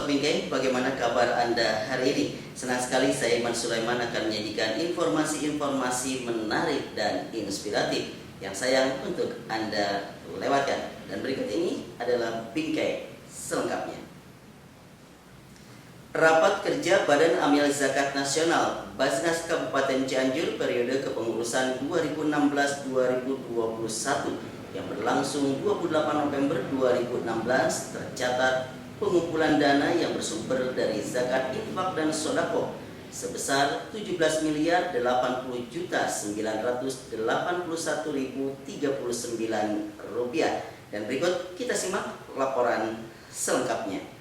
Sobat Bingkai, bagaimana kabar Anda hari ini? Senang sekali saya Iman Sulaiman akan menyajikan informasi-informasi menarik dan inspiratif yang sayang untuk Anda lewatkan. Dan berikut ini adalah Bingkai selengkapnya. Rapat kerja Badan Amil Zakat Nasional Basnas Kabupaten Cianjur periode kepengurusan 2016-2021 yang berlangsung 28 November 2016 tercatat pengumpulan dana yang bersumber dari zakat infak dan sodako sebesar 17.981.039 rupiah. Dan berikut kita simak laporan selengkapnya.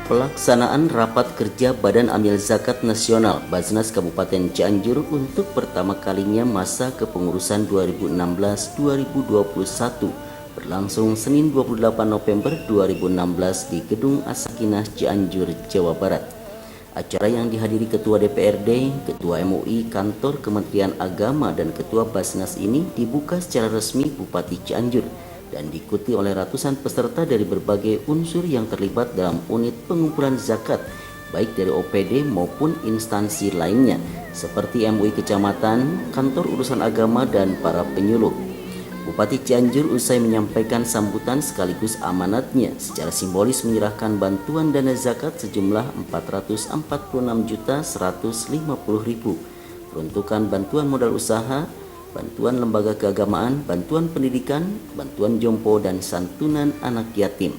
Pelaksanaan rapat kerja Badan Amil Zakat Nasional Basnas Kabupaten Cianjur untuk pertama kalinya masa kepengurusan 2016-2021 berlangsung Senin 28 November 2016 di Gedung As-Sakinah Cianjur, Jawa Barat. Acara yang dihadiri Ketua DPRD, Ketua MUI, Kantor Kementerian Agama dan Ketua Basnas ini dibuka secara resmi Bupati Cianjur dan diikuti oleh ratusan peserta dari berbagai unsur yang terlibat dalam unit pengumpulan zakat, baik dari OPD maupun instansi lainnya, seperti MUI Kecamatan, Kantor Urusan Agama, dan para penyuluh. Bupati Cianjur usai menyampaikan sambutan sekaligus amanatnya secara simbolis menyerahkan bantuan dana zakat sejumlah 446.150.000, peruntukan bantuan modal usaha, bantuan lembaga keagamaan, bantuan pendidikan, bantuan jompo, dan santunan anak yatim.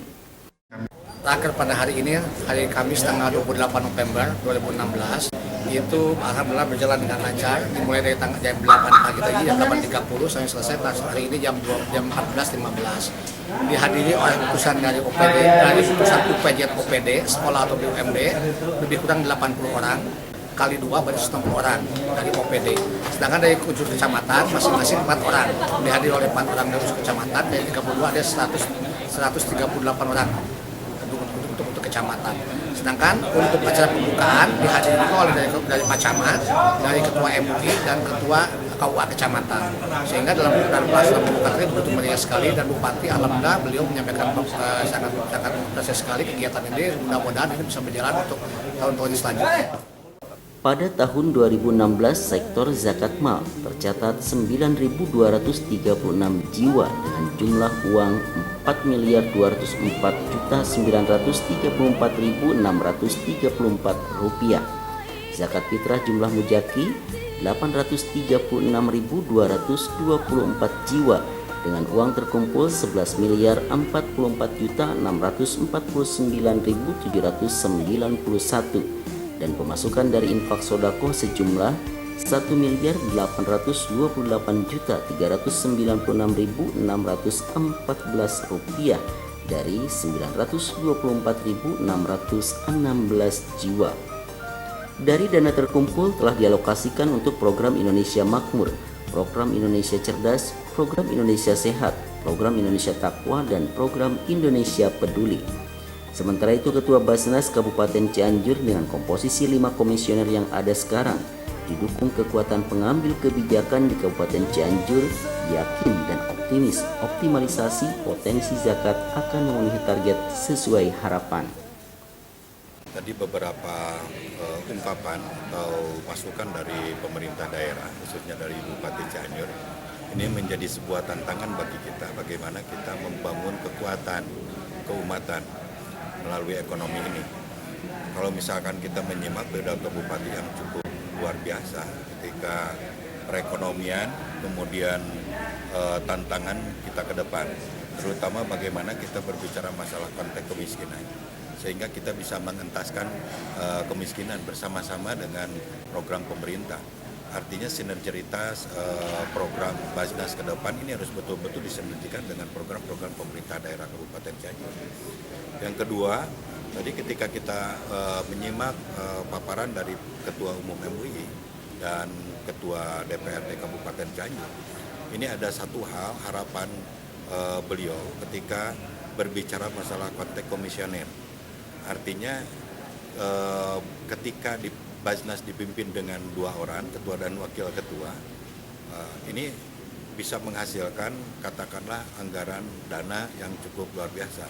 Raker pada hari ini, hari Kamis tanggal 28 November 2016, itu alhamdulillah berjalan dengan lancar, dimulai dari jam 8 pagi tadi, jam 8.30 sampai selesai hari ini jam 14.15. Dihadiri oleh utusan dari OPD, dari utusan UPJ OPD, sekolah atau BUMD, lebih kurang 80 orang. Kali 2 berarti 90 orang dari OPD. Sedangkan dari unsur kecamatan masing-masing 4 orang. Dihadiri oleh 4 orang dari unsur kecamatan, dari 32 ada 138 orang untuk kecamatan. Sedangkan untuk acara pembukaan dihadiri oleh dari Pak Camat, dari Ketua MUI dan Ketua KUA Kecamatan. Sehingga dalam pelaksanaan pembukaan ini begitu meriah sekali, dan Bupati alhamdulillah beliau menyampaikan sangat proses sekali kegiatan ini. Mudah-mudahan ini bisa berjalan untuk tahun-tahun selanjutnya. Pada tahun 2016, sektor zakat mal tercatat 9.236 jiwa dengan jumlah uang 4.204.934.634 rupiah. Zakat fitrah jumlah mujaki 836.224 jiwa dengan uang terkumpul 11.449.791 dan pemasukan dari infak sodako sejumlah 1.828.396.614 rupiah dari 924.616 jiwa. Dari dana terkumpul telah dialokasikan untuk program Indonesia Makmur, program Indonesia Cerdas, program Indonesia Sehat, program Indonesia Takwa, dan program Indonesia Peduli. Sementara itu, Ketua Basnas Kabupaten Cianjur dengan komposisi 5 komisioner yang ada sekarang didukung kekuatan pengambil kebijakan di Kabupaten Cianjur, yakin dan optimis optimalisasi potensi zakat akan memenuhi target sesuai harapan. Tadi beberapa ungkapan atau masukan dari pemerintah daerah, khususnya dari Bupati Cianjur, ini menjadi sebuah tantangan bagi kita, bagaimana kita membangun kekuatan keumatan melalui ekonomi ini. Kalau misalkan kita menyimak pidato Bupati yang cukup luar biasa ketika perekonomian, kemudian tantangan kita ke depan, terutama bagaimana kita berbicara masalah konteks kemiskinan, sehingga kita bisa mengentaskan kemiskinan bersama-sama dengan program pemerintah. Artinya sinergitas program Basnas ke depan ini harus betul-betul disinergikan dengan program-program pemerintah daerah Kabupaten Cianjur. Yang kedua, tadi ketika kita menyimak paparan dari Ketua Umum MUI, dan Ketua DPRD Kabupaten Cianjur. Ini ada satu hal harapan beliau ketika berbicara masalah konteks komisioner. Artinya ketika di Basnas dipimpin dengan 2 orang, ketua dan wakil ketua, ini bisa menghasilkan katakanlah anggaran dana yang cukup luar biasa.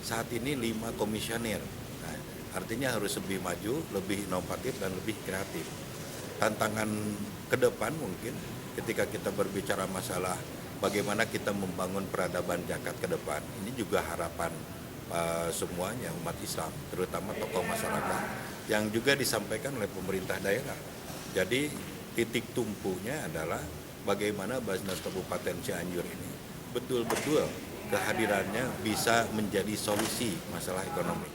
Saat ini 5 komisioner, nah, artinya harus lebih maju, lebih inovatif dan lebih kreatif. Tantangan ke depan mungkin ketika kita berbicara masalah bagaimana kita membangun peradaban zakat ke depan, ini juga harapan semuanya umat Islam, terutama tokoh masyarakat yang juga disampaikan oleh pemerintah daerah. Jadi titik tumpunya adalah bagaimana Basnas Kabupaten Cianjur ini betul-betul kehadirannya bisa menjadi solusi masalah ekonomi.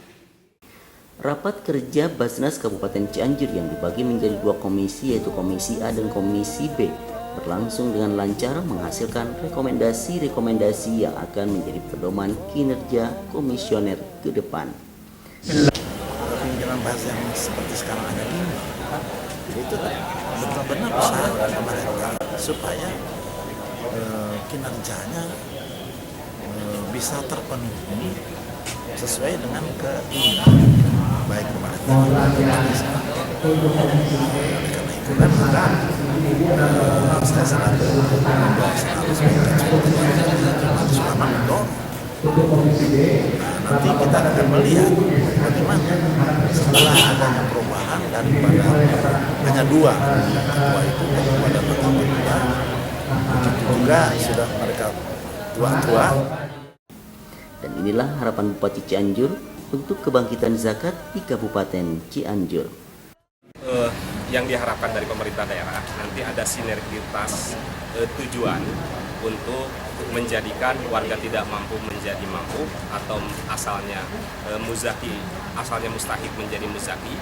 Rapat kerja Basnas Kabupaten Cianjur yang dibagi menjadi 2 komisi, yaitu Komisi A dan Komisi B, berlangsung dengan lancar, menghasilkan rekomendasi-rekomendasi yang akan menjadi pedoman kinerja komisioner ke depan. Kepemimpinan bahasa yang seperti sekarang ada ini, itu benar-benar usaha pemerintah supaya kinerjanya bisa terpenuhi sesuai dengan keinginan baik pemerintah maupun desa. Karena itu kan maka saya sangat mendorong selama mendorong. Nanti kita akan melihat bagaimana setelah adanya perubahan daripada hanya 2 ketua itu kepada pertama begitu juga sudah mereka tua-tua. Dan inilah harapan Bupati Cianjur untuk kebangkitan zakat di Kabupaten Cianjur. Yang diharapkan dari pemerintah daerah nanti ada sinergitas tujuan untuk menjadikan warga tidak mampu menjadi mampu, atau asalnya mustahik menjadi muzaki,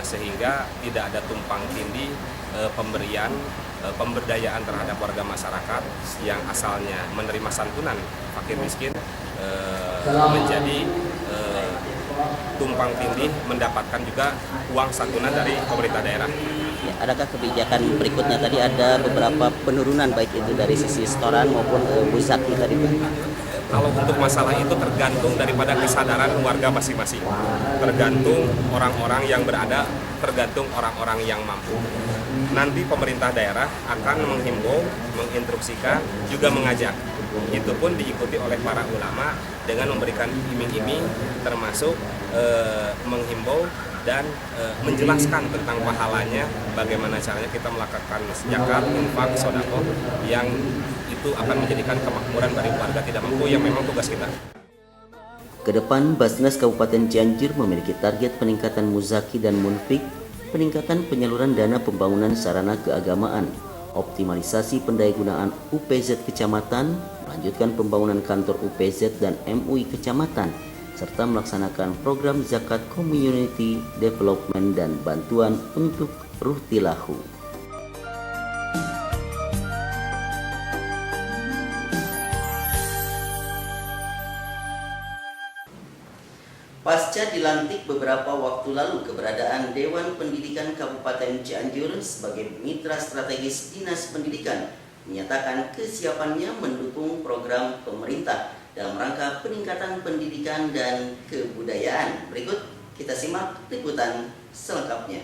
sehingga tidak ada tumpang tindih pemberian pemberdayaan terhadap warga masyarakat yang asalnya menerima santunan fakir miskin menjadi tumpang tindih mendapatkan juga uang santunan dari pemerintah daerah. Ya, adakah kebijakan berikutnya? Tadi ada beberapa penurunan baik itu dari sisi setoran maupun muzaki tadi. Kalau untuk masalah itu tergantung daripada kesadaran warga masing-masing, tergantung orang-orang yang berada, tergantung orang-orang yang mampu. Nanti pemerintah daerah akan menghimbau, menginstruksikan, juga mengajak. Itu pun diikuti oleh para ulama dengan memberikan iming-iming, termasuk menghimbau dan menjelaskan tentang pahalanya, bagaimana caranya kita melakukan zakat, infak, sedekah yang itu akan menjadikan kemakmuran bagi warga tidak mampu yang memang tugas kita. Kedepan, Basnas Kabupaten Cianjur memiliki target peningkatan muzaki dan munfik, peningkatan penyaluran dana pembangunan sarana keagamaan, optimalisasi pendayagunaan UPZ Kecamatan, melanjutkan pembangunan kantor UPZ dan MUI Kecamatan, serta melaksanakan program zakat community development dan bantuan untuk Ruhtilahu. Pasca dilantik beberapa waktu lalu, keberadaan Dewan Pendidikan Kabupaten Cianjur sebagai mitra strategis Dinas Pendidikan menyatakan kesiapannya mendukung program pemerintah dalam rangka peningkatan pendidikan dan kebudayaan. Berikut kita simak liputan selengkapnya.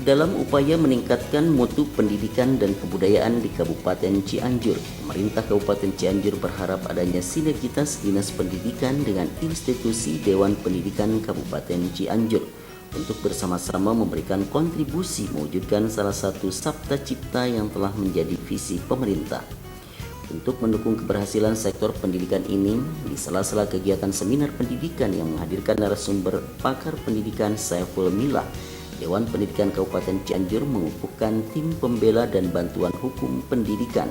Dalam upaya meningkatkan mutu pendidikan dan kebudayaan di Kabupaten Cianjur, pemerintah Kabupaten Cianjur berharap adanya sinergitas Dinas Pendidikan dengan institusi Dewan Pendidikan Kabupaten Cianjur untuk bersama-sama memberikan kontribusi mewujudkan salah satu sabta cipta yang telah menjadi visi pemerintah. Untuk mendukung keberhasilan sektor pendidikan ini, di sela-sela kegiatan seminar pendidikan yang menghadirkan narasumber pakar pendidikan Saiful Milah, Dewan Pendidikan Kabupaten Cianjur mengukuhkan tim pembela dan bantuan hukum pendidikan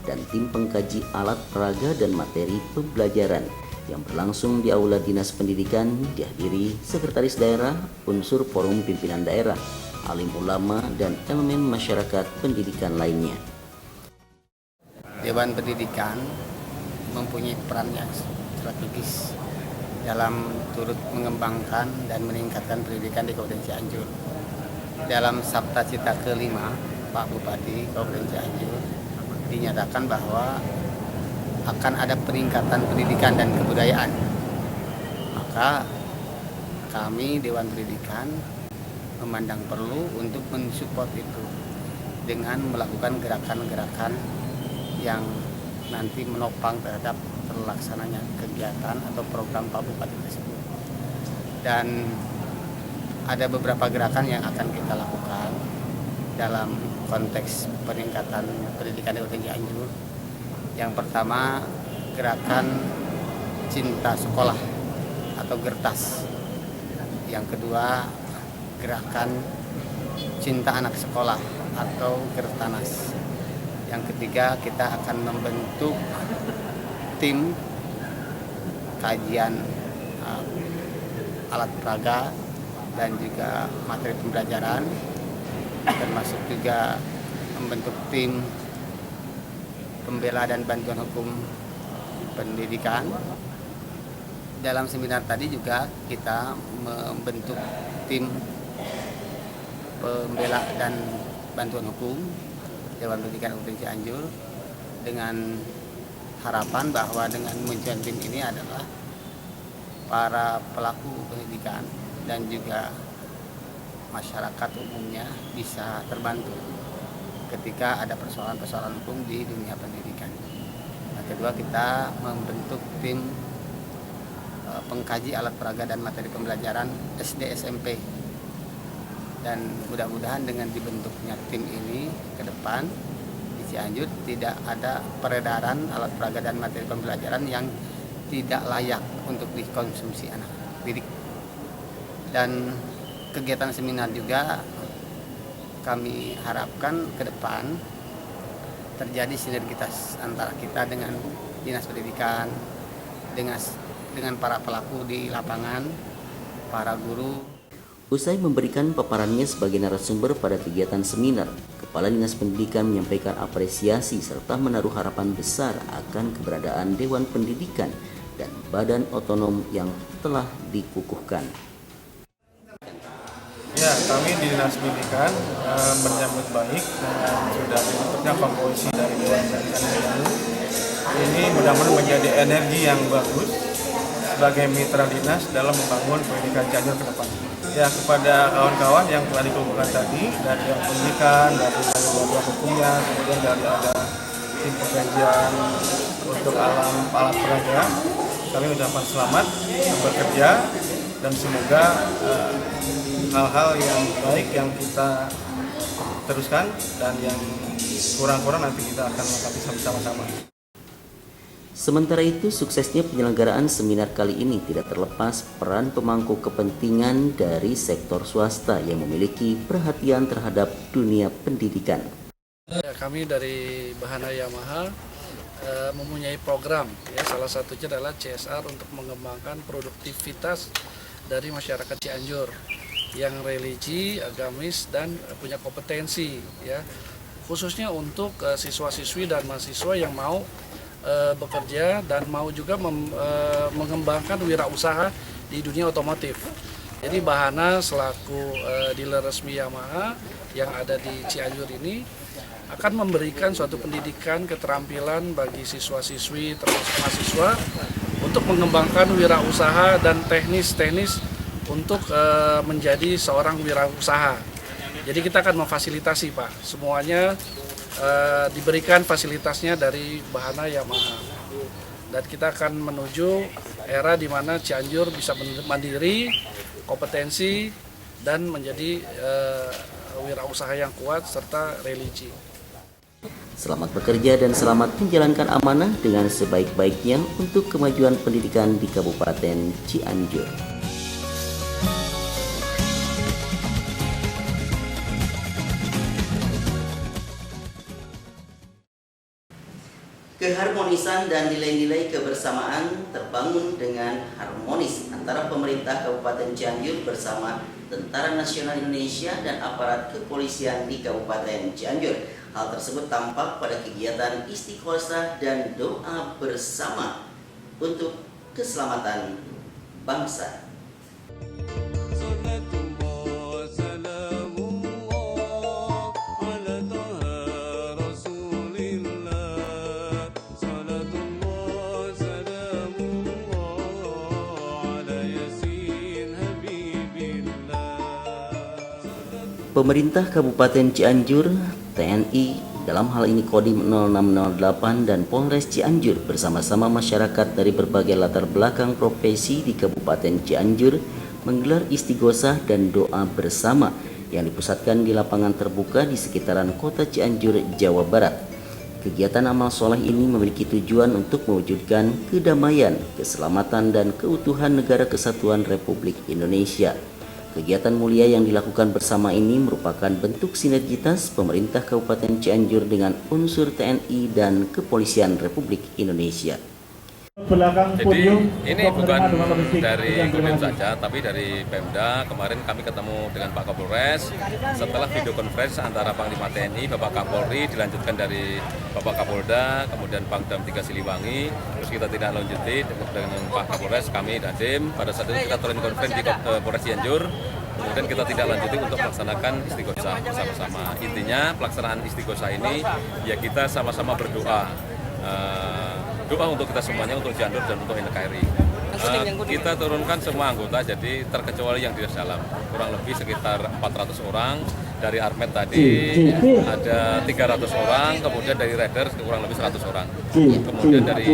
dan tim pengkaji alat peraga dan materi pembelajaran yang berlangsung di Aula Dinas Pendidikan dihadiri Sekretaris Daerah, unsur Forum Pimpinan Daerah, alim ulama, dan elemen masyarakat pendidikan lainnya. Dewan Pendidikan mempunyai peran yang strategis dalam turut mengembangkan dan meningkatkan pendidikan di Kabupaten Cianjur. Dalam Sabta Cita kelima, Pak Bupati Kabupaten Cianjur dinyatakan bahwa akan ada peningkatan pendidikan dan kebudayaan. Maka kami Dewan Pendidikan memandang perlu untuk mensupport itu dengan melakukan gerakan-gerakan yang nanti menopang terhadap terlaksananya kegiatan atau program Pak Bupati tersebut. Dan ada beberapa gerakan yang akan kita lakukan dalam konteks peningkatan pendidikan di Kabupaten Cianjur. Yang pertama, gerakan cinta sekolah atau Gertas. Yang kedua, gerakan cinta anak sekolah atau Gertanas. Yang ketiga, kita akan membentuk tim kajian alat peraga dan juga materi pembelajaran, termasuk juga membentuk tim pembela dan bantuan hukum pendidikan. Dalam seminar tadi juga kita membentuk tim pembela dan bantuan hukum Dewan Pendidikan Kabupaten Cianjur dengan harapan bahwa dengan munculnya tim ini adalah para pelaku pendidikan dan juga masyarakat umumnya bisa terbantu ketika ada persoalan-persoalan hukum di dunia pendidikan. Nah, kedua, kita membentuk tim pengkaji alat peraga dan materi pembelajaran SD SMP. Dan mudah-mudahan dengan dibentuknya tim ini ke depan di Cianjur tidak ada peredaran alat peraga dan materi pembelajaran yang tidak layak untuk dikonsumsi anak didik. Dan kegiatan seminar juga kami harapkan ke depan terjadi sinergitas antara kita dengan Dinas Pendidikan, dengan para pelaku di lapangan, para guru. Usai memberikan paparannya sebagai narasumber pada kegiatan seminar, Kepala Dinas Pendidikan menyampaikan apresiasi serta menaruh harapan besar akan keberadaan Dewan Pendidikan dan badan otonom yang telah dikukuhkan. Ya, kami di Dinas Pendidikan menyambut baik dengan sudah dibentuknya komposisi dari Dewan Pendidikan ini. Ini mudah-mudahan menjadi energi yang bagus sebagai mitra dinas dalam membangun pendidikan Cianjur ke depan. Ya, kepada kawan-kawan yang telah dikumpulkan tadi dari Dewan Pendidikan, dari bantuan hukumnya, kemudian dari ada tim pengkajian untuk alat peraga, kami ucapkan selamat bekerja dan semoga hal-hal yang baik yang kita teruskan dan yang kurang-kurang nanti kita akan melengkapi sama-sama. Sementara itu, suksesnya penyelenggaraan seminar kali ini tidak terlepas peran pemangku kepentingan dari sektor swasta yang memiliki perhatian terhadap dunia pendidikan. Kami dari Bahana Yamaha mempunyai program, ya, salah satunya adalah CSR untuk mengembangkan produktivitas dari masyarakat Cianjur yang religi, agamis, dan punya kompetensi, ya, khususnya untuk siswa-siswi dan mahasiswa yang mau bekerja dan mau juga mengembangkan wirausaha di dunia otomotif. Jadi Bahana selaku dealer resmi Yamaha yang ada di Cianjur ini akan memberikan suatu pendidikan keterampilan bagi siswa-siswi termasuk mahasiswa untuk mengembangkan wirausaha dan teknis-teknis untuk menjadi seorang wirausaha. Jadi kita akan memfasilitasi, Pak, semuanya diberikan fasilitasnya dari Bahana Yamaha. Dan kita akan menuju era di mana Cianjur bisa mandiri, kompetensi, dan menjadi wirausaha yang kuat serta religi. Selamat bekerja dan selamat menjalankan amanah dengan sebaik-baiknya untuk kemajuan pendidikan di Kabupaten Cianjur. Keharmonisan dan nilai-nilai kebersamaan terbangun dengan harmonis antara pemerintah Kabupaten Cianjur bersama Tentara Nasional Indonesia dan aparat kepolisian di Kabupaten Cianjur. Hal tersebut tampak pada kegiatan istighosah dan doa bersama untuk keselamatan bangsa. Pemerintah Kabupaten Cianjur, TNI, dalam hal ini Kodim 0608 dan Polres Cianjur bersama-sama masyarakat dari berbagai latar belakang profesi di Kabupaten Cianjur menggelar istighosah dan doa bersama yang dipusatkan di lapangan terbuka di sekitaran kota Cianjur, Jawa Barat. Kegiatan amal soleh ini memiliki tujuan untuk mewujudkan kedamaian, keselamatan, dan keutuhan Negara Kesatuan Republik Indonesia. Kegiatan mulia yang dilakukan bersama ini merupakan bentuk sinergitas pemerintah Kabupaten Cianjur dengan unsur TNI dan Kepolisian Republik Indonesia. Jadi ini bukan dari Kodim saja, tapi dari Pemda. Kemarin kami ketemu dengan Pak Kapolres. Setelah video conference antara Panglima TNI, Bapak Kapolri, dilanjutkan dari Bapak Kapolda, kemudian Pangdam 3 Siliwangi. Terus kita tidak lanjuti dengan Pak Kapolres, kami dan tim. Pada saat itu kita turun conference di Polres Cianjur. Kemudian kita tidak lanjuti untuk melaksanakan istighosah bersama-sama. Intinya pelaksanaan istighosah ini ya kita sama-sama berdoa. Doa untuk kita semuanya, untuk Cianjur dan untuk NKRI. Kita turunkan semua anggota, jadi terkecuali yang di dalam. Kurang lebih sekitar 400 orang. Dari Armet tadi ada 300 orang, kemudian dari Rider kurang lebih 100 orang. Kemudian dari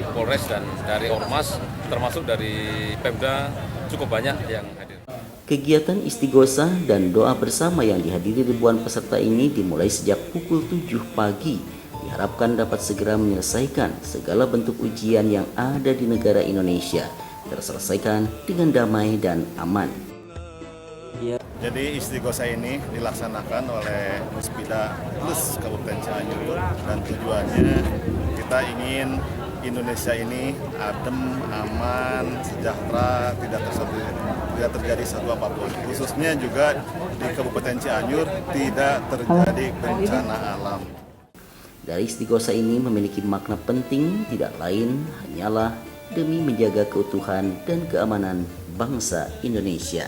Polres dan dari Ormas, termasuk dari Pemda, cukup banyak yang hadir. Kegiatan istighosah dan doa bersama yang dihadiri ribuan peserta ini dimulai sejak pukul 7 pagi. Diharapkan dapat segera menyelesaikan segala bentuk ujian yang ada di negara Indonesia, terselesaikan dengan damai dan aman. Jadi istighosah ini dilaksanakan oleh Puspida Plus Kabupaten Cianjur dan tujuannya kita ingin Indonesia ini adem, aman, sejahtera, tidak terjadi satu apapun. Khususnya juga di Kabupaten Cianjur tidak terjadi bencana alam. Dari istighosah ini memiliki makna penting, tidak lain hanyalah demi menjaga keutuhan dan keamanan bangsa Indonesia.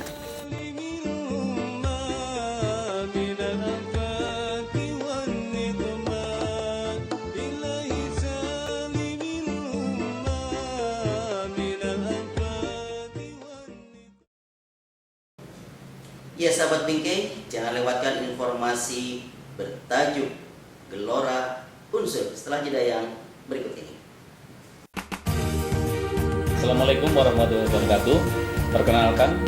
Ya sahabat Bingkai, jangan lewatkan informasi bertajuk Gelora Unsur setelah jeda yang berikut ini. Assalamualaikum warahmatullahi wabarakatuh. Perkenalkan,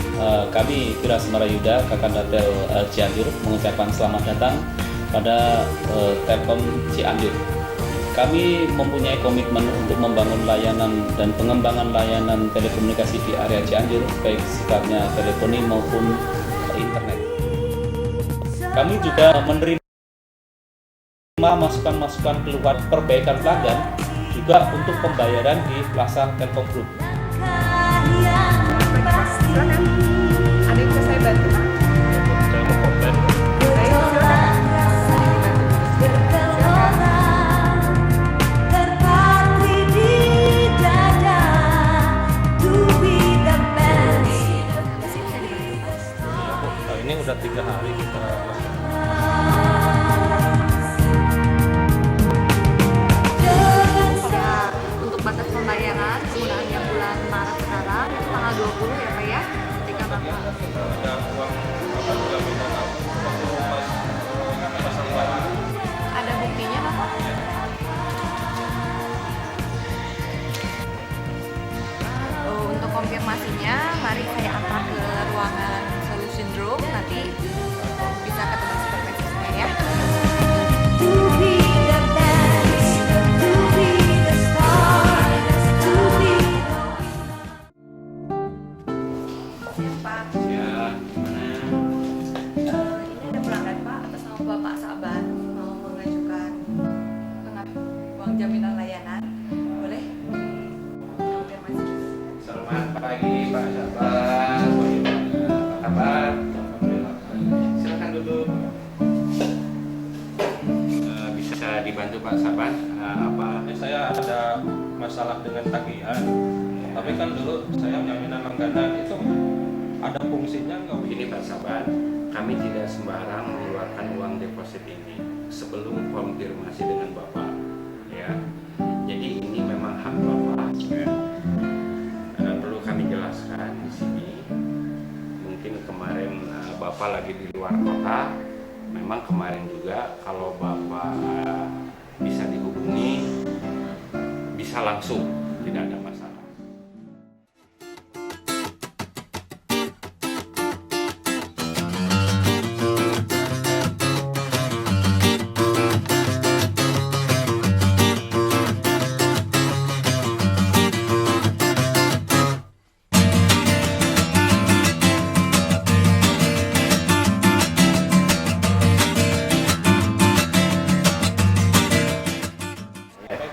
kami Firas Marayuda, Kakandatel Cianjur mengucapkan selamat datang pada Telkom Cianjur. Kami mempunyai komitmen untuk membangun layanan dan pengembangan layanan telekomunikasi di area Cianjur, baik sifatnya teleponi maupun internet. Kami juga menerima masukan-masukan keluar perbaikan pelanggan juga untuk pembayaran di Plaza Telkom Group. Silakan. Ada yang bisa saya bantu, Pak? Saya mau komplain. Baik, silakan. Ini udah 3 hari kita Untuk batas pembayaran penggunaan yang bulan Maret sekarang tanggal 20 ya Pak ya. jaminan layanan. Boleh konfirmasi. Selamat pagi Pak Sabar. Apa kabar? Silakan duduk. Bisa dibantu Pak Sabar? Apa? Saya ada masalah dengan tagihan. Tapi kan dulu saya jaminan langganan itu ada fungsinya nggak? Begini Pak Sabar, kami tidak sembarang mengeluarkan uang deposit ini sebelum konfirmasi dengan Bapak. Ya, jadi ini memang hak Bapak. Perlu kami jelaskan di sini. Mungkin kemarin Bapak lagi di luar kota. Memang kemarin juga kalau Bapak bisa dihubungi, bisa langsung, tidak ada masalah.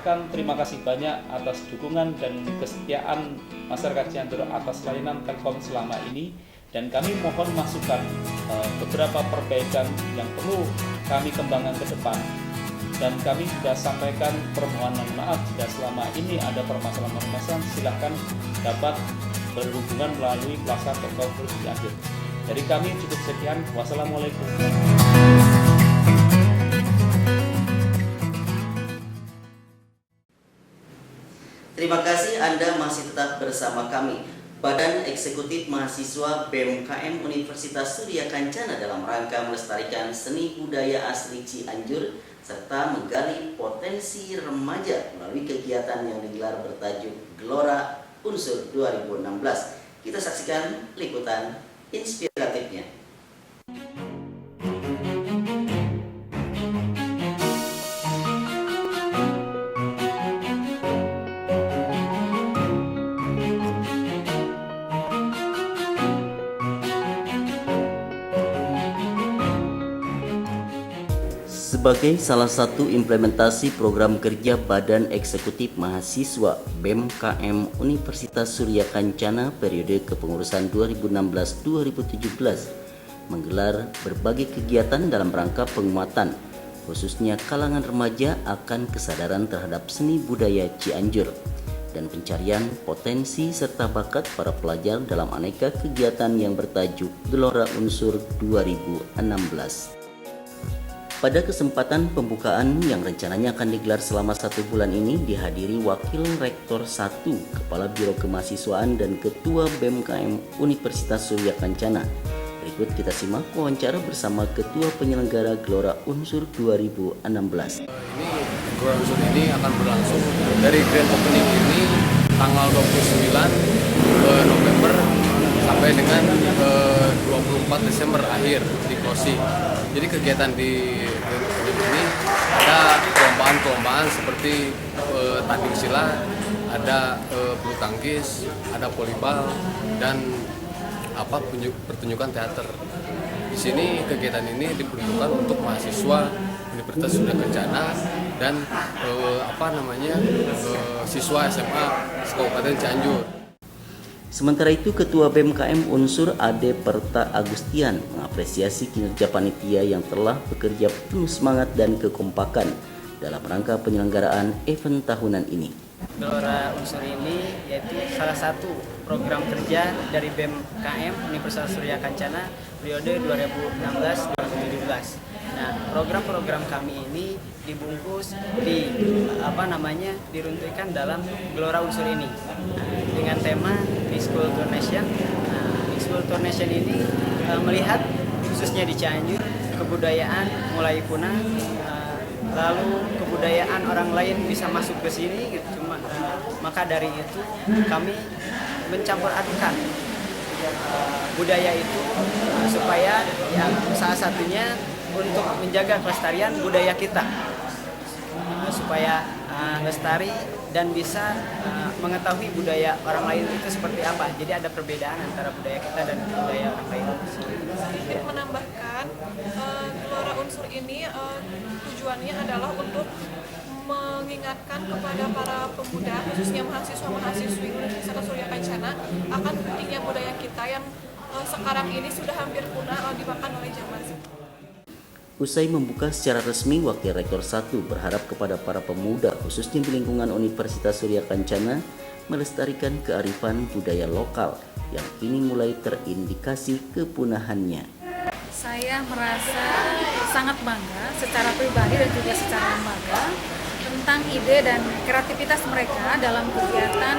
Terima kasih banyak atas dukungan dan kesetiaan masyarakat Cianjur atas layanan Telkom selama ini, dan kami mohon masukan beberapa perbaikan yang perlu kami kembangkan ke depan, dan kami sudah sampaikan permohonan maaf jika selama ini ada permasalahan-permasalahan. Silakan dapat berhubungan melalui Plaza Telkom Cianjur. Dari kami cukup sekian. Wassalamualaikum. Terima kasih Anda masih tetap bersama kami. Badan Eksekutif Mahasiswa BMKM Universitas Surya Kencana dalam rangka melestarikan seni budaya asli Cianjur serta menggali potensi remaja melalui kegiatan yang digelar bertajuk Gelora Unsur 2016. Kita saksikan liputan inspiratifnya. Sebagai salah satu implementasi program kerja Badan Eksekutif Mahasiswa BMKM Universitas Surya Kencana periode kepengurusan 2016-2017 menggelar berbagai kegiatan dalam rangka penguatan khususnya kalangan remaja akan kesadaran terhadap seni budaya Cianjur dan pencarian potensi serta bakat para pelajar dalam aneka kegiatan yang bertajuk Gelora Unsur 2016. Pada kesempatan pembukaan yang rencananya akan digelar selama 1 bulan ini dihadiri Wakil Rektor 1, Kepala Biro Kemahasiswaan dan Ketua BMKM Universitas Surya Kencana. Berikut kita simak wawancara bersama Ketua Penyelenggara Gelora Unsur 2016. Gelora Unsur ini akan berlangsung dari grand opening ini tanggal 29 November sampai dengan 24 Desember akhir di closing. Jadi kegiatan di ini ada perlombaan seperti tanding silat, ada bulu tangkis, ada volleyball, dan pertunjukan teater. Di sini kegiatan ini diperuntukkan untuk mahasiswa Universitas Surya Kencana dan siswa SMA Kabupaten Cianjur. Sementara itu, Ketua BMKM Unsur Ade Perta Agustian mengapresiasi kinerja panitia yang telah bekerja penuh semangat dan kekompakan dalam rangka penyelenggaraan event tahunan ini. Gelora Unsur ini yaitu salah satu program kerja dari BMKM Universitas Surya Kencana periode 2016-2017. Nah, program-program kami ini dibungkus diruntukan dalam Gelora Unsur ini dengan tema Mixed Culture Nation. Mixed Culture Nation ini melihat khususnya di Cianjur kebudayaan mulai punah, lalu kebudayaan orang lain bisa masuk ke sini gitu. Maka dari itu kami mencampur adukan budaya itu supaya salah satunya untuk menjaga kelestarian budaya kita supaya lestari dan bisa mengetahui budaya orang lain itu seperti apa. Jadi ada perbedaan antara budaya kita dan budaya orang lain. Untuk menambahkan, Gelora Unsur ini tujuannya adalah untuk mengingatkan mengingatkan kepada para pemuda, khususnya mahasiswa-mahasiswi Universitas Surya Kencana, akan pentingnya budaya kita yang sekarang ini sudah hampir punah dimakan oleh zaman. Usai membuka secara resmi, Wakil Rektor 1 berharap kepada para pemuda, khususnya di lingkungan Universitas Surya Kencana, melestarikan kearifan budaya lokal yang kini mulai terindikasi kepunahannya. Saya merasa sangat bangga secara pribadi dan juga secara lembaga tentang ide dan kreativitas mereka dalam kegiatan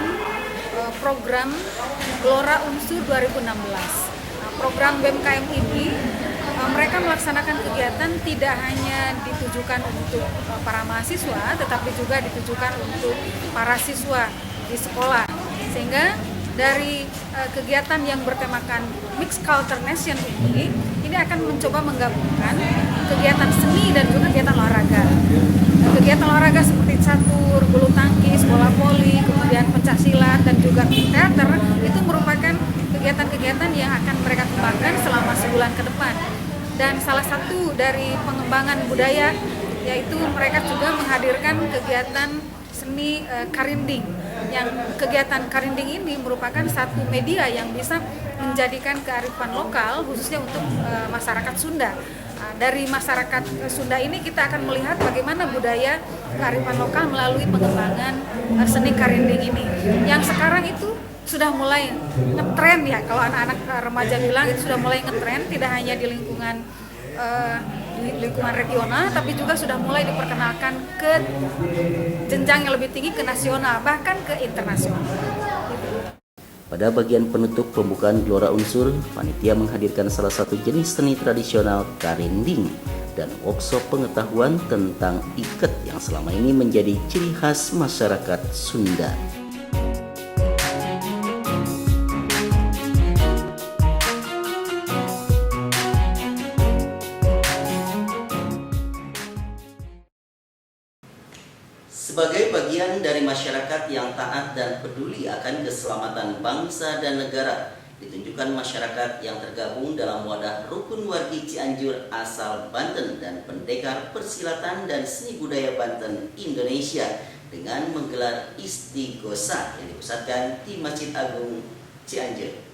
program Gelora Unsur 2016. Program BMKM ini mereka melaksanakan kegiatan tidak hanya ditujukan untuk para mahasiswa, tetapi juga ditujukan untuk para siswa di sekolah. Sehingga dari kegiatan yang bertemakan Mixed Culture Nation ini akan mencoba menggabungkan kegiatan seni dan juga kegiatan olahraga. Kegiatan olahraga seperti catur, bulu tangkis, bola voli, kemudian pencaksilat dan juga teater itu merupakan kegiatan-kegiatan yang akan mereka kembangkan selama sebulan ke depan. Dan salah satu dari pengembangan budaya yaitu mereka juga menghadirkan kegiatan seni karinding. Yang kegiatan karinding ini merupakan satu media yang bisa menjadikan kearifan lokal khususnya untuk masyarakat Sunda. Dari masyarakat Sunda ini kita akan melihat bagaimana budaya kearifan lokal melalui pengembangan seni karinding ini. Yang sekarang itu sudah mulai ngetren ya, kalau anak-anak remaja bilang itu sudah mulai ngetren, tidak hanya di lingkungan regional, tapi juga sudah mulai diperkenalkan ke jenjang yang lebih tinggi, ke nasional, bahkan ke internasional. Pada bagian penutup pembukaan Gelora Unsur, panitia menghadirkan salah satu jenis seni tradisional karinding dan workshop pengetahuan tentang iket yang selama ini menjadi ciri khas masyarakat Sunda. Sebagai bagian dari masyarakat yang taat dan peduli akan keselamatan bangsa dan negara, ditunjukkan masyarakat yang tergabung dalam wadah Rukun Wargi Cianjur asal Banten dan Pendekar Persilatan dan Seni Budaya Banten Indonesia dengan menggelar istighosah yang dipusatkan di Masjid Agung Cianjur.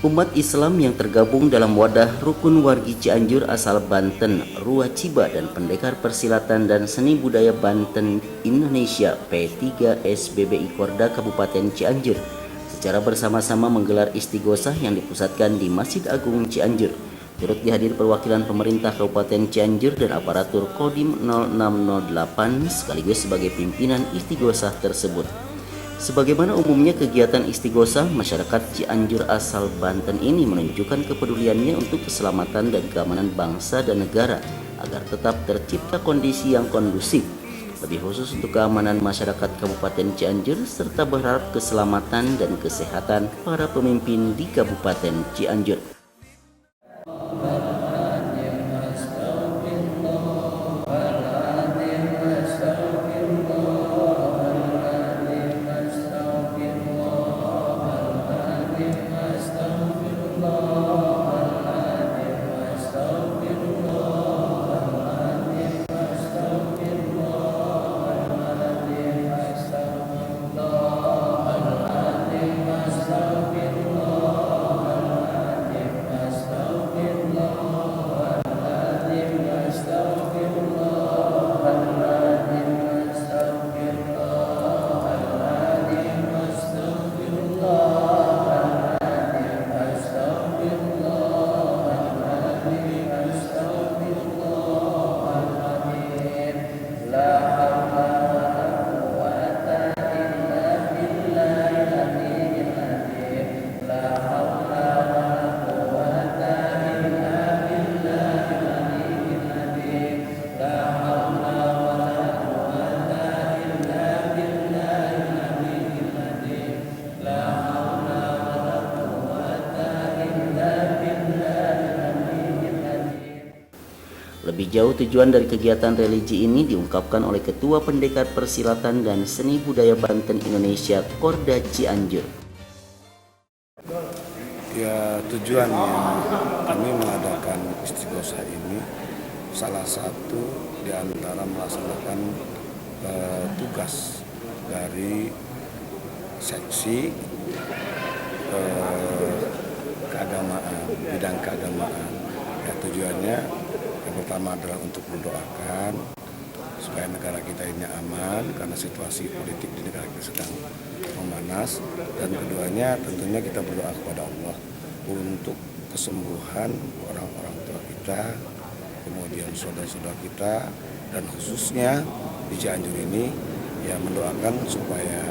Umat Islam yang tergabung dalam wadah Rukun Wargi Cianjur asal Banten, Ruwaciba dan Pendekar Persilatan dan Seni Budaya Banten Indonesia P3 SBBI Korda Kabupaten Cianjur secara bersama-sama menggelar istighosah yang dipusatkan di Masjid Agung Cianjur. Turut dihadir perwakilan pemerintah Kabupaten Cianjur dan aparatur Kodim 0608 sekaligus sebagai pimpinan istighosah tersebut. Sebagaimana umumnya kegiatan istighosah, masyarakat Cianjur asal Banten ini menunjukkan kepeduliannya untuk keselamatan dan keamanan bangsa dan negara agar tetap tercipta kondisi yang kondusif, lebih khusus untuk keamanan masyarakat Kabupaten Cianjur serta berharap keselamatan dan kesehatan para pemimpin di Kabupaten Cianjur. Lebih jauh, tujuan dari kegiatan religi ini diungkapkan oleh Ketua Pendekar Persilatan dan Seni Budaya Banten Indonesia Korda Cianjur. Ya, Tujuannya kami mengadakan istighosah ini salah satu di antara melaksanakan tugas dari seksi keagamaan, bidang keagamaan. Ya, tujuannya yang pertama adalah untuk mendoakan supaya negara kita ini aman karena situasi politik di negara kita sedang memanas, dan keduanya tentunya kita berdoa kepada Allah untuk kesembuhan orang-orang tua kita, kemudian saudara-saudara kita, dan khususnya di Cianjur ini ya mendoakan supaya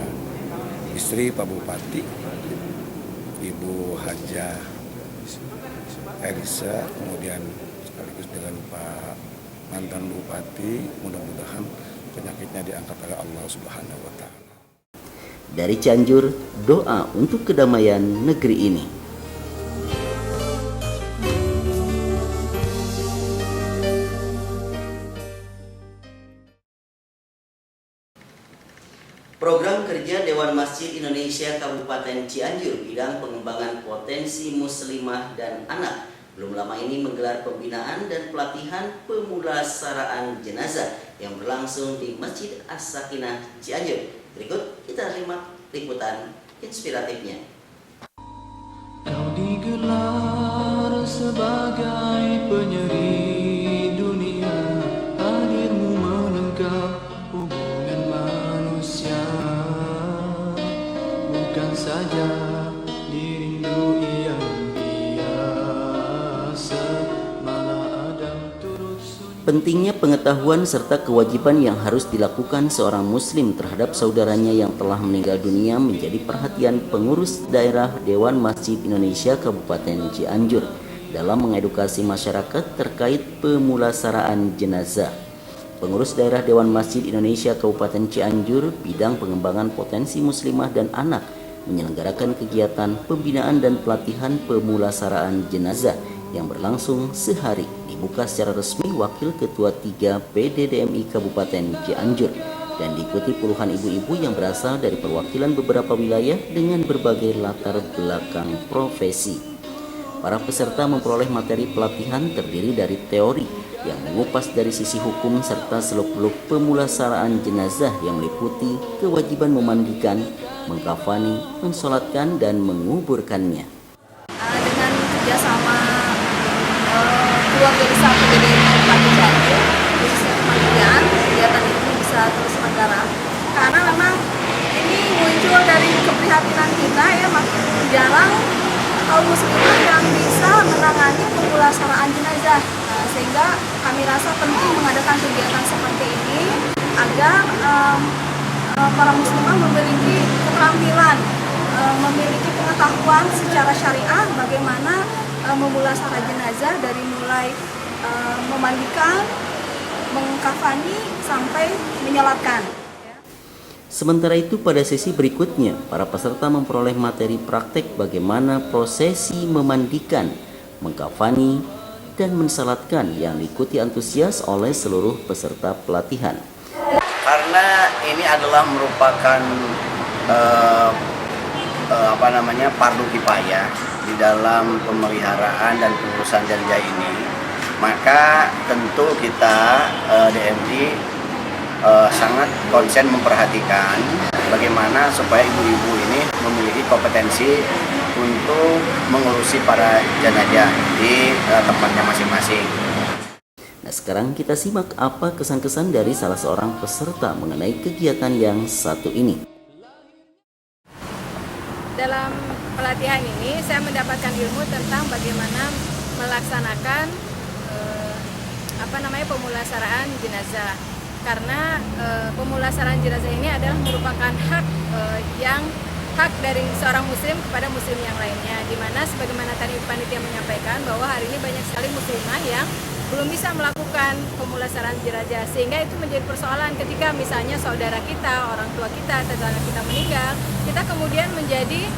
istri Pak Bupati, Ibu Hajah Elisa, kemudian sekaligus dengan Pak mantan Bupati, mudah-mudahan penyakitnya diangkat oleh Allah Subhanahu wa Ta'ala. Dari Cianjur, doa untuk kedamaian negeri ini. Program kerja Dewan Masjid Indonesia Kabupaten Cianjur bidang pengembangan potensi muslimah dan anak belum lama ini menggelar pembinaan dan pelatihan pemulasaraan jenazah yang berlangsung di Masjid As-Sakinah Cianjur. Berikut kita simak liputan inspiratifnya. Kau digelar sebagai penyeri dunia, hadirmu melengkap hubungan manusia, bukan saja dirindu yang biasa, malah ada turut sunyi. Pentingnya pengetahuan serta kewajiban yang harus dilakukan seorang muslim terhadap saudaranya yang telah meninggal dunia menjadi perhatian pengurus daerah Dewan Masjid Indonesia Kabupaten Cianjur dalam mengedukasi masyarakat terkait pemulasaraan jenazah. Pengurus daerah Dewan Masjid Indonesia Kabupaten Cianjur bidang pengembangan potensi muslimah dan anak menyelenggarakan kegiatan pembinaan dan pelatihan pemulasaraan jenazah yang berlangsung sehari, dibuka secara resmi Wakil Ketua 3 PDDMI Kabupaten Cianjur dan diikuti puluhan ibu-ibu yang berasal dari perwakilan beberapa wilayah dengan berbagai latar belakang profesi. Para peserta memperoleh materi pelatihan terdiri dari teori yang mengupas dari sisi hukum serta seluk-beluk pemulasaraan jenazah yang meliputi kewajiban memandikan, mengkafani, mensolatkan, dan menguburkannya. Dengan kerjasama keluarga besar PDDMI Kabupaten Cianjur, khususnya kemandirian, kegiatan ini bisa terus menggarap karena memang ini muncul dari keprihatinan kita ya, makin jarang kaum muslimah yang bisa menangani pemulasaraan jenazah. Sehingga kami rasa penting mengadakan kegiatan seperti ini agar para muslimah memiliki keterampilan, memiliki pengetahuan secara syariah bagaimana memulasaraan jenazah dari mulai memandikan, mengkafani sampai menyolatkan. Sementara itu pada sesi berikutnya, para peserta memperoleh materi praktek bagaimana prosesi memandikan, mengkafani, dan mensalatkan yang diikuti antusias oleh seluruh peserta pelatihan. Karena ini adalah merupakan fardu kifayah di dalam pemeliharaan dan pengurusan jenazah ini, maka tentu kita DMI sangat konsen memperhatikan bagaimana supaya ibu-ibu ini memiliki kompetensi untuk mengurusi para jenazah di tempatnya masing-masing. Nah, sekarang kita simak apa kesan-kesan dari salah seorang peserta mengenai kegiatan yang satu ini. Dalam pelatihan ini saya mendapatkan ilmu tentang bagaimana melaksanakan pemulasaraan jenazah. Karena pemulasaraan jenazah ini adalah merupakan hak dari seorang muslim kepada muslim yang lainnya, di mana sebagaimana tadi panitia menyampaikan bahwa hari ini banyak sekali muslimah yang belum bisa melakukan pemulasaraan jenazah, sehingga itu menjadi persoalan ketika misalnya saudara kita, orang tua kita, tetangga kita meninggal, kita kemudian menjadi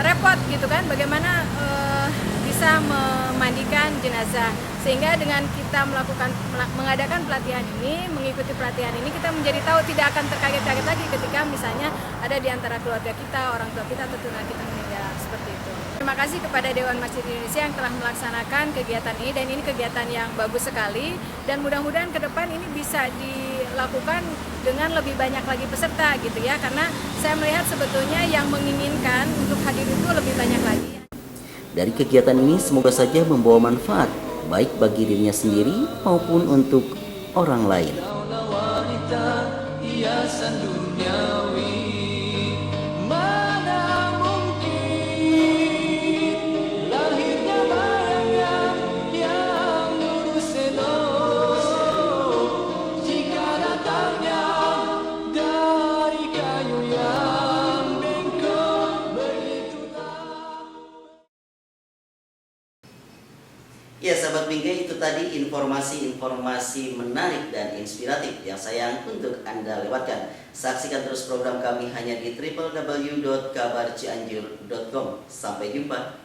repot gitu kan, bagaimana bisa memandikan jenazah. Sehingga dengan kita mengadakan pelatihan ini, mengikuti pelatihan ini, kita menjadi tahu tidak akan terkaget-kaget lagi ketika misalnya ada di antara keluarga kita, orang tua kita, tetangga kita meninggal, seperti itu. Terima kasih kepada Dewan Masjid Indonesia yang telah melaksanakan kegiatan ini, dan ini kegiatan yang bagus sekali, dan mudah-mudahan ke depan ini bisa dilakukan dengan lebih banyak lagi peserta gitu ya, karena saya melihat sebetulnya yang menginginkan untuk hadir itu lebih banyak lagi. Dari kegiatan ini semoga saja membawa manfaat baik bagi dirinya sendiri maupun untuk orang lain. Hiasan duniawi, mana mungkin lahirnya bayangan yang lurus elok jika datangnya dari kayu yang bengkok. Begitulah. Ya sahabat Bingkai, itu tadi informasi-informasi menarik dan inspiratif yang sayang untuk Anda lewatkan. Saksikan terus program kami hanya di www.kabarcianjur.com. Sampai jumpa.